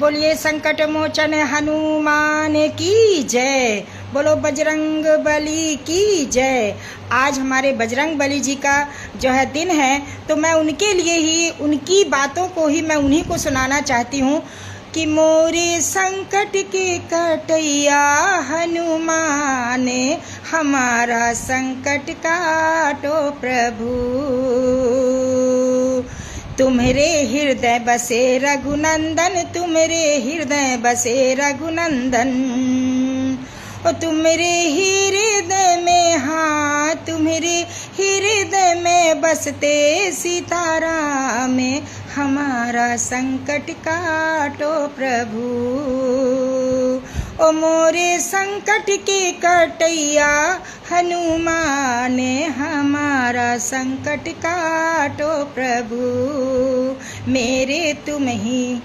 बोलिए संकट मोचन हनुमान की जय। बोलो बजरंग बली की जय। आज हमारे बजरंग बली जी का जो है दिन है, तो मैं उनके लिए ही, उनकी बातों को ही मैं उन्हीं को सुनाना चाहती हूँ कि मोरे संकट के कटैया हनुमान, हमारा संकट काटो प्रभु। तुम्हारे हृदय बसे रघुनंदन, तुम्हारे हृदय बसे रघुनंदन। ओ तुम्हारे हृदय में, हाँ तुम्हारे हृदय में बसते सीताराम, हमारा संकट काटो प्रभु। ओ मोरे संकट के कटैया हनुमान, हमारा संकट काटो प्रभु। मेरे तुम ही